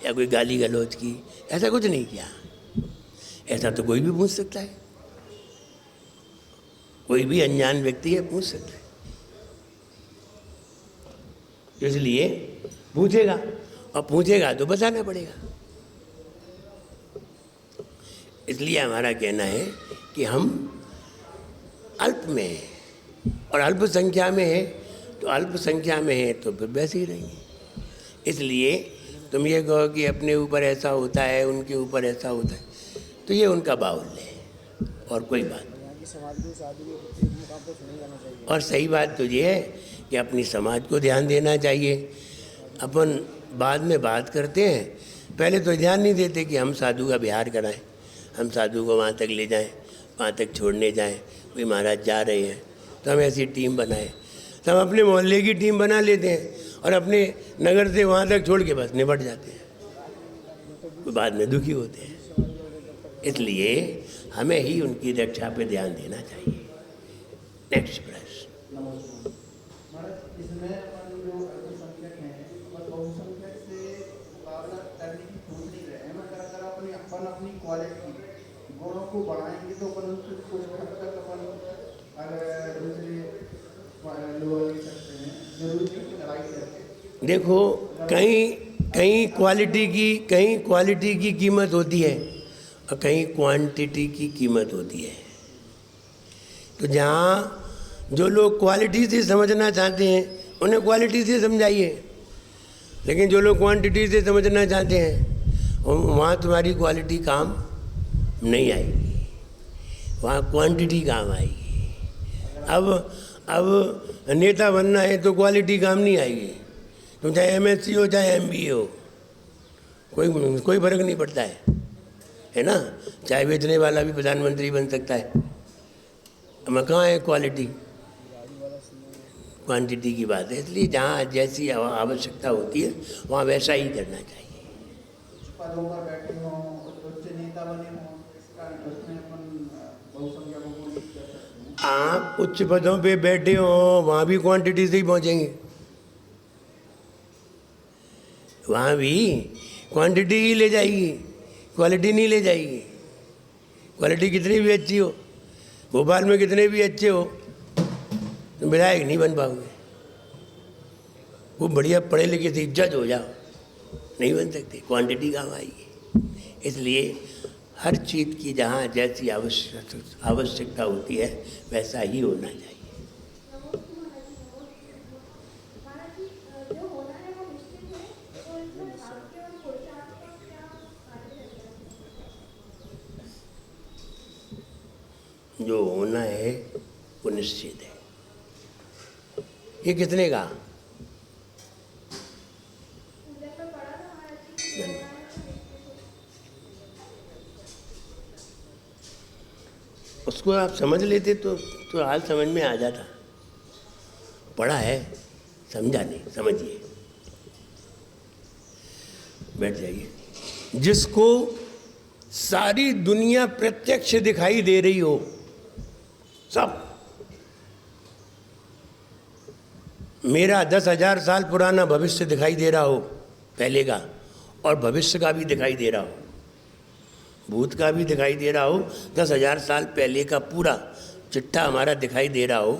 या कोई गाली गलौज की, ऐसा कुछ नहीं किया। ऐसा तो कोई भी पूछ सकता है, कोई भी अनजान व्यक्ति है पूछ सकता है। इसलिए पूछेगा, और पूछेगा तो बताना पड़ेगा। इसलिए हमारा कहना है कि हम अल्प में हैं और अल्प संख्या में है, तो अल्प संख्या में है तो फिर वैसे ही रहेंगे। इसलिए तुम ये कहो कि अपने ऊपर ऐसा होता है, उनके ऊपर ऐसा होता है, तो ये उनका बाहुल्य है और कोई बात नहीं। और सही बात तो ये है कि अपनी समाज को ध्यान देना चाहिए। अपन बाद में बात करते हैं, पहले तो ध्यान नहीं देते कि हम साधु का विहार कराएं, हम साधु को वहाँ तक ले जाएं, वहाँ तक छोड़ने जाएं। कोई महाराज जा रहे हैं तो हम ऐसी टीम बनाएं, तो हम अपने मोहल्ले की टीम बना लेते हैं और अपने नगर से वहाँ तक छोड़ के बस निपट जाते हैं, तो बाद में दुखी होते हैं। इसलिए हमें ही उनकी रक्षा पे ध्यान देना चाहिए। नेक्स्ट प्रश्न। इसमें अपन जो अल्पसंख्यक हैं और बहुसंख्यक से मुकाबला करने की सोच नहीं रहे हैं, मगर अगर अपन अपनी क्वालिटी गुणों को बढ़ाएंगे तो अपन उनसे कुछ हद तक अपन अगर दूसरे लोग ले सकते हैं। जरूरी नहीं कि लड़ाई करके। देखो कहीं क्वालिटी की कीमत होती है और कहीं क्वांटिटी की कीमत होती है। तो जहाँ जो लोग क्वालिटी से समझना चाहते हैं उन्हें क्वालिटी से समझाइए, लेकिन जो लोग क्वांटिटी से समझना चाहते हैं वहाँ तुम्हारी क्वालिटी काम नहीं आएगी, वहाँ क्वांटिटी काम आएगी। अब नेता बनना है तो क्वालिटी काम नहीं आएगी, तुम चाहे MSc हो चाहे MBA हो, कोई फर्क नहीं पड़ता है ना। चाय बेचने वाला भी प्रधानमंत्री बन सकता है। हमें कहाँ है क्वालिटी, क्वांटिटी की बात है। इसलिए जहाँ जैसी आवश्यकता होती है वहाँ वैसा ही करना चाहिए। पदों पर बैठे हों, उच्च नेता बने हों, इसका उसमें अपन बहुसंख्यकों को नहीं कर सकते हैं। आप उच्च पदों पे बैठे हो वहाँ भी क्वांटिटी से ही पहुँचेंगे, वहाँ भी क्वांटिटी ही ले जाएगी, क्वालिटी नहीं ले जाएगी। क्वालिटी कितनी भी अच्छी हो, भोपाल में कितने भी अच्छे हो, तो विधायक नहीं बन पाओगे। वो बढ़िया पढ़े लिखे से जज हो जाओ, नहीं बन सकते, क्वांटिटी काम आएगी। इसलिए हर चीज़ की जहाँ जैसी आवश्यकता होती है वैसा ही होना चाहिए। जो होना है वो निश्चित है। ये कितने का? उसको आप समझ लेते तो हाल समझ में आ जाता। पढ़ा है, समझा नहीं, समझिए, बैठ जाइए। जिसको सारी दुनिया प्रत्यक्ष दिखाई दे रही हो, सब, मेरा 10,000 साल पुराना भविष्य दिखाई दे रहा हो पहले का, और भविष्य का भी दिखाई दे रहा हो, भूत का भी दिखाई दे रहा हो, 10,000 साल पहले का पूरा चिट्ठा हमारा दिखाई दे रहा हो,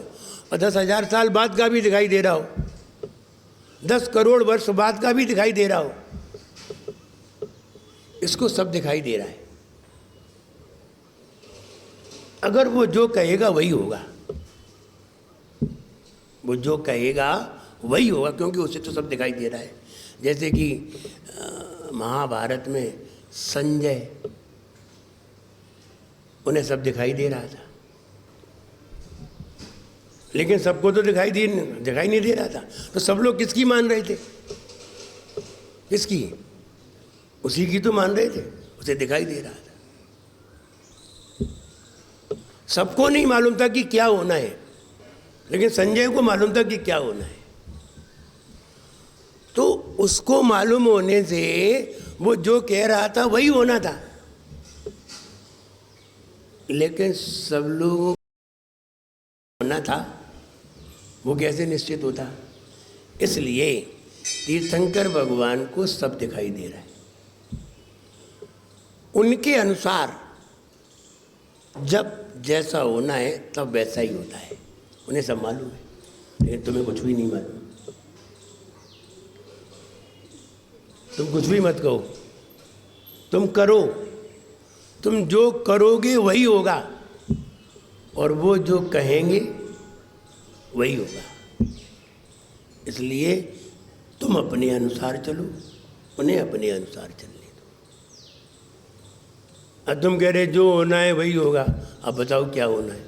और 10,000 साल बाद का भी दिखाई दे रहा हो, 10 करोड़ वर्ष बाद का भी दिखाई दे रहा हो, इसको सब दिखाई दे रहा है। अगर वो जो कहेगा वही होगा, वो जो कहेगा वही होगा, क्योंकि उसे तो सब दिखाई दे रहा है। जैसे कि महाभारत में संजय, उन्हें सब दिखाई दे रहा था, लेकिन सबको तो दिखाई नहीं दे रहा था। तो सब लोग किसकी मान रहे थे? किसकी? उसी की तो मान रहे थे, उसे दिखाई दे रहा था। सबको नहीं मालूम था कि क्या होना है, लेकिन संजय को मालूम था कि क्या होना है। तो उसको मालूम होने से वो जो कह रहा था वही होना था, लेकिन सब लोगों को होना था, वो कैसे निश्चित होता? इसलिए तीर्थंकर भगवान को सब दिखाई दे रहा है, उनके अनुसार जब जैसा होना है तब वैसा ही होता है। उन्हें सब मालूम है, लेकिन तुम्हें कुछ भी नहीं मालूम। तुम कुछ भी मत कहो, तुम करो, तुम जो करोगे वही होगा, और वो जो कहेंगे वही होगा। इसलिए तुम अपने अनुसार चलो, उन्हें अपने अनुसार चलने दो। अब तुम कह रहे जो होना है वही होगा, अब बताओ क्या होना है?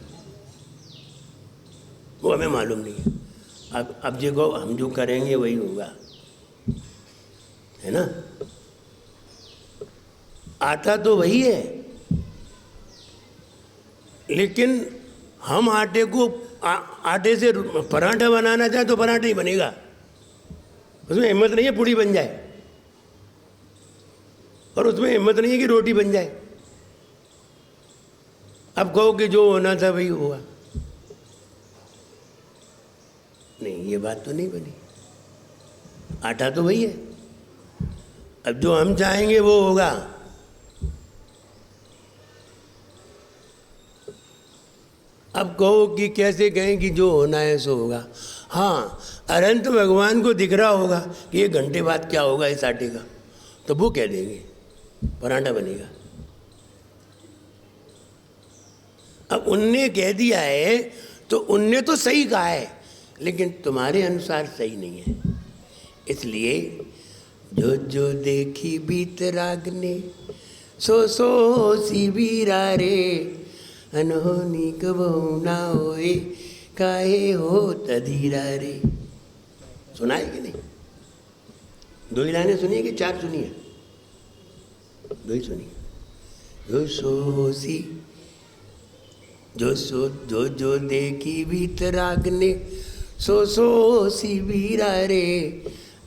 वो हमें मालूम नहीं है। अब देखो, हम जो करेंगे वही होगा, है ना? आटा तो वही है, लेकिन हम आटे को आटे से पराठा बनाना चाहे तो पराठा ही बनेगा, उसमें हिम्मत नहीं है पूड़ी बन जाए, और उसमें हिम्मत नहीं है कि रोटी बन जाए। अब कहो कि जो होना था वही हुआ, नहीं, ये बात तो नहीं बनी। आटा तो वही है, अब जो हम चाहेंगे वो होगा। अब कहो कि कैसे कहें कि जो होना है सो होगा। हाँ, अनंत भगवान को दिख रहा होगा कि 1 घंटे बाद क्या होगा इस आटे का, तो वो कह देंगे पराठा बनेगा। अब उनने कह दिया है तो उनने तो सही कहा है, लेकिन तुम्हारे अनुसार सही नहीं है। इसलिए जो जो देखी बीतराग ने सो सो सी बीरा रे, अनहोनी कबहू ना होए काहे हो तधीरा रे। सुना है कि नहीं? 2 ही लाइनें सुनिए कि 4 सुनिए? 2 ही सुनिए। जो सोसी जो जो देखी बीतराग ने सो सो सी बीरा रे,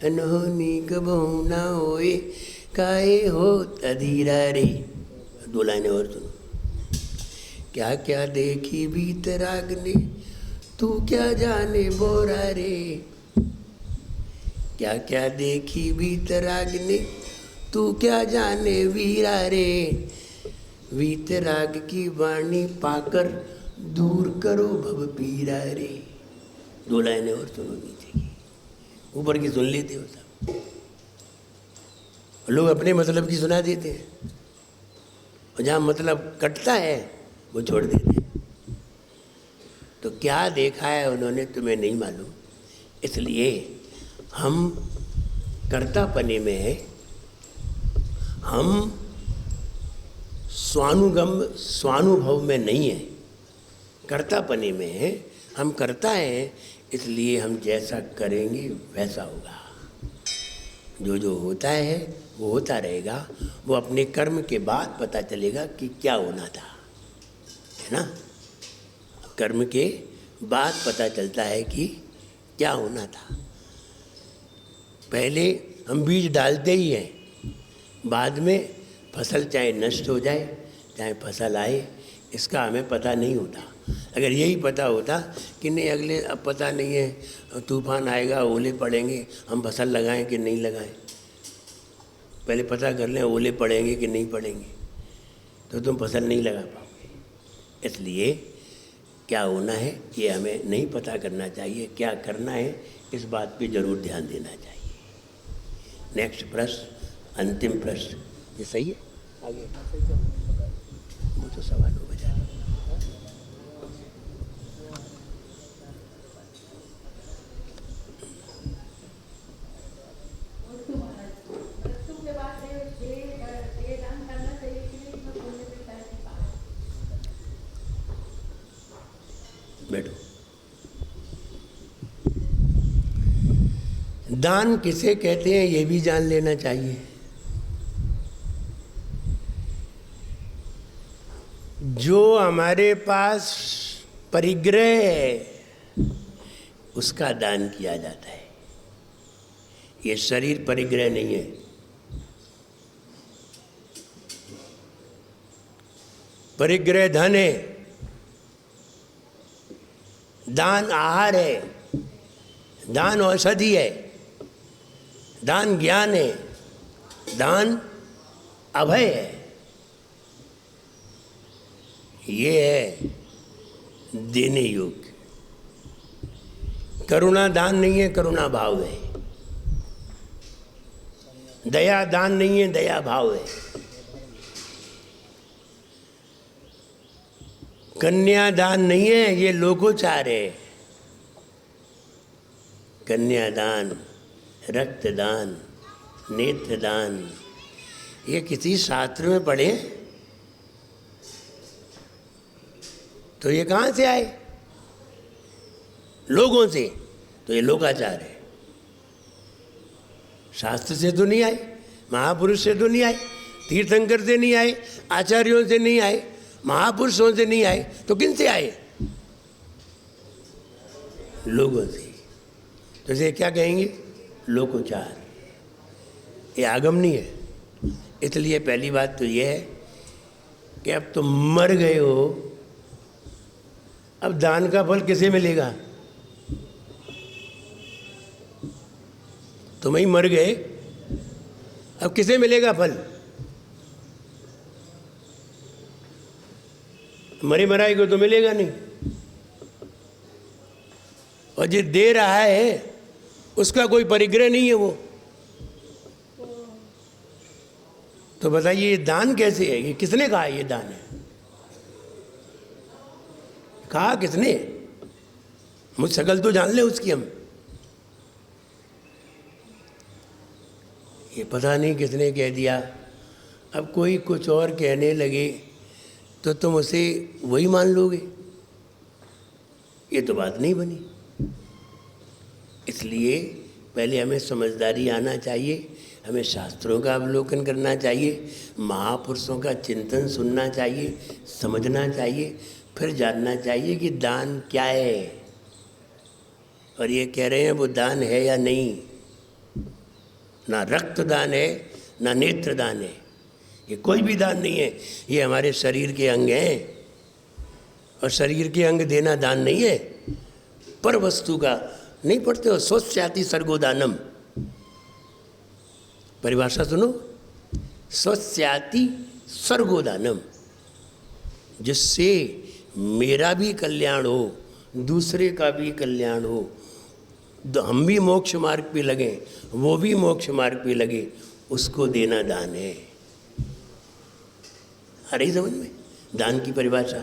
अनहोनी कबहू ना होए काहे हो तधीरा रे। 2 लाइनें और सुनो। क्या क्या देखी बीतराग ने तू क्या जाने बोरा रे, क्या क्या देखी बीतराग ने तू क्या जाने वीरा रे, वीतराग की वाणी पाकर दूर करो भव पीरा रे। 2 लाइनें और सुनो नीचे की, ऊपर की सुन लेते हो सब, लोग अपने मतलब की सुना देते हैं, और जहाँ मतलब कटता है वो छोड़ देते हैं। तो क्या देखा है उन्होंने तुम्हें नहीं मालूम, इसलिए हम कर्तापने में है, हम स्वानुभव में नहीं है, कर्तापने में है। हम करता है, इसलिए हम जैसा करेंगे वैसा होगा। जो जो होता है वो होता रहेगा, वो अपने कर्म के बाद पता चलेगा कि क्या होना था, है ना? कर्म के बाद पता चलता है कि क्या होना था। पहले हम बीज डालते ही हैं, बाद में फसल चाहे नष्ट हो जाए चाहे फसल आए, इसका हमें पता नहीं होता। अगर यही पता होता कि नहीं अगले अब पता नहीं है तूफान आएगा, ओले पड़ेंगे, हम फसल लगाएं कि नहीं लगाएं, पहले पता कर लें ओले पड़ेंगे कि नहीं पड़ेंगे, तो तुम फसल नहीं लगा पाओगे। इसलिए क्या होना है ये हमें नहीं पता करना चाहिए, क्या करना है इस बात पे जरूर ध्यान देना चाहिए। नेक्स्ट प्रश्न, अंतिम प्रश्न, ये सही है? आगे वो तो सवाल हो बजा। मृत्यु के बाद देह दान करना चाहिए कि नहीं, इसमें पुण्य मिलता है कि पाप? बैठो। दान किसे कहते हैं ये भी जान लेना चाहिए। जो हमारे पास परिग्रह है उसका दान किया जाता है। ये शरीर परिग्रह नहीं है। परिग्रह धन है, दान आहार है, दान औषधि है, दान ज्ञान है, दान अभय है। ये है देने योग्य। करुणा दान नहीं है, करुणा भाव है। दया दान नहीं है, दया भाव है। कन्यादान नहीं है, ये लोकोचार है। कन्यादान, रक्तदान, नेत्रदान, ये किसी शास्त्र में पढ़े तो ये कहाँ से आए? लोगों से। तो ये लोकाचार है, शास्त्र से तो नहीं आए, महापुरुष से तो नहीं आए, तीर्थंकर से नहीं आए, आचार्यों से नहीं आए, महापुरुषों से नहीं आए, तो किन से आए? लोगों से। तो इसे क्या कहेंगे? लोकोचार। ये आगम नहीं है। इसलिए पहली बात तो ये है कि अब तुम मर गए हो, अब दान का फल किसे मिलेगा? तुम ही मर गए, अब किसे मिलेगा फल? मरे मराई को तो मिलेगा नहीं। और जो दे रहा है उसका कोई परिग्रह नहीं है वो। तो बताइए ये दान कैसे है? ये किसने कहा ये दान है? कहा किसने? मुझ शकल तो जान ले उसकी हम। ये पता नहीं किसने कह दिया। अब कोई कुछ और कहने लगे तो तुम उसे वही मान लोगे। ये तो बात नहीं बनी। इसलिए पहले हमें समझदारी आना चाहिए, हमें शास्त्रों का अवलोकन करना चाहिए, महापुरुषों का चिंतन सुनना चाहिए, समझना चाहिए, फिर जानना चाहिए कि दान क्या है। और ये कह रहे हैं वो दान है या नहीं। ना रक्तदान है, ना नेत्रदान है, ये कोई भी दान नहीं है। ये हमारे शरीर के अंग हैं, और शरीर के अंग देना दान नहीं है। पर वस्तु का नहीं पढ़ते हो? स्वस्याति सर्गोदानम। परिभाषा सुनो, स्वस्याति सर्गोदानम, जिससे मेरा भी कल्याण हो, दूसरे का भी कल्याण हो, हम भी मोक्ष मार्ग पे लगे, वो भी मोक्ष मार्ग पे लगे, उसको देना दान है। आ रही समझ में दान की परिभाषा?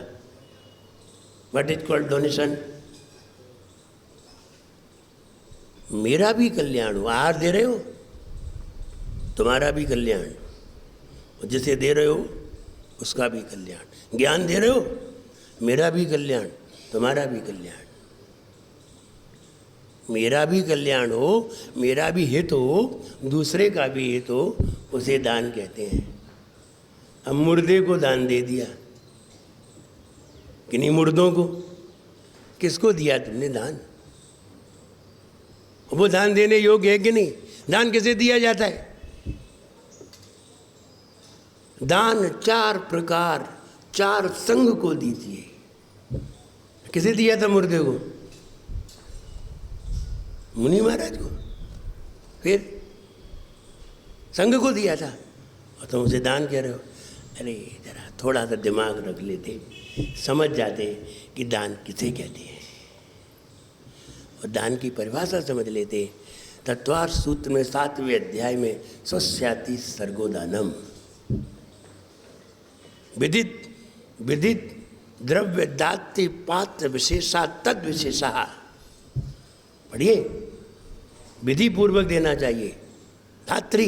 What is called donation? मेरा भी कल्याण हो। आहार दे रहे हो, तुम्हारा भी कल्याण, जिसे दे रहे हो उसका भी कल्याण। ज्ञान दे रहे हो, मेरा भी कल्याण, तुम्हारा भी कल्याण। मेरा भी कल्याण हो, मेरा भी हित हो, दूसरे का भी हित हो, उसे दान कहते हैं। अब मुर्दे को दान दे दिया, किन्हीं मुर्दों को। किसको दिया तुमने दान? वो दान देने योग्य है कि नहीं? दान किसे दिया जाता है? दान 4 प्रकार, 4 संघ को दीजिए। किसे दिया था मुर्दे को? मुनि महाराज को। फिर संघ को दिया था, और तुम उसे दान कह रहे हो। अरे जरा थोड़ा सा दिमाग रख लेते, समझ जाते कि दान किसे कहते हैं और दान की परिभाषा समझ लेते। तत्वार्थ सूत्र में 7वें अध्याय में स्वस्याति सर्गोदानम, विदित विदित द्रव्य दात्य पात्र विशेषा तद विशेषा, पढ़िए, विधि पूर्वक देना चाहिए, दात्री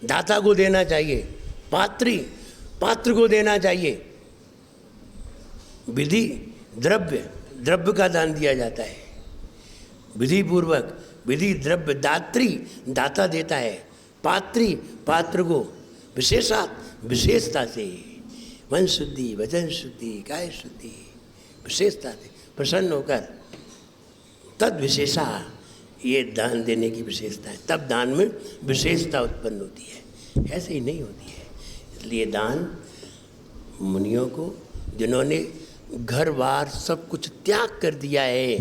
दाता को देना चाहिए, पात्री पात्र को देना चाहिए, विधि द्रव्य द्रव्य का दान दिया जाता है, विधि पूर्वक, विधि द्रव्य दात्री दाता देता है, पात्री पात्र को विशेषा विशेषता से, मन शुद्धि वचन शुद्धि काय शुद्धि विशेषता से प्रसन्न होकर, तद विशेषा, ये दान देने की विशेषता है, तब दान में विशेषता उत्पन्न होती है, ऐसे ही नहीं होती है। इसलिए दान मुनियों को, जिन्होंने घर बार सब कुछ त्याग कर दिया है,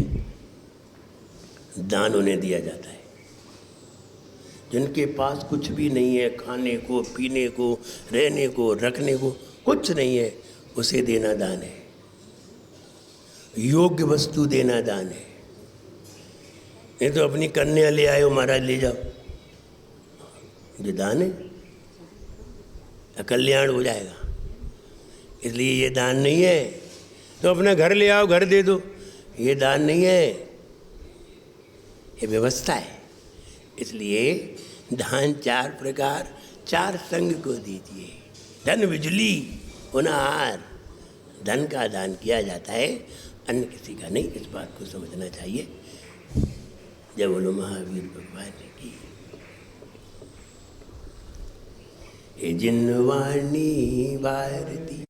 दान उन्हें दिया जाता है। जिनके पास कुछ भी नहीं है, खाने को पीने को रहने को रखने को कुछ नहीं है, उसे देना दान है, योग्य वस्तु देना दान है। नहीं तो अपनी कन्या ले आए हो महाराज ले जाओ, ये दान है, कल्याण हो जाएगा। इसलिए ये दान नहीं है। तो अपना घर ले आओ, घर दे दो, ये दान नहीं है, ये व्यवस्था है। इसलिए दान 4 प्रकार, 4 संग को दीजिए। धन बिजली होनहार, धन का दान किया जाता है, अन्य किसी का नहीं। इस बात को समझना चाहिए। जय बोलो महावीर भगवान की। हे जिनवाणी भारती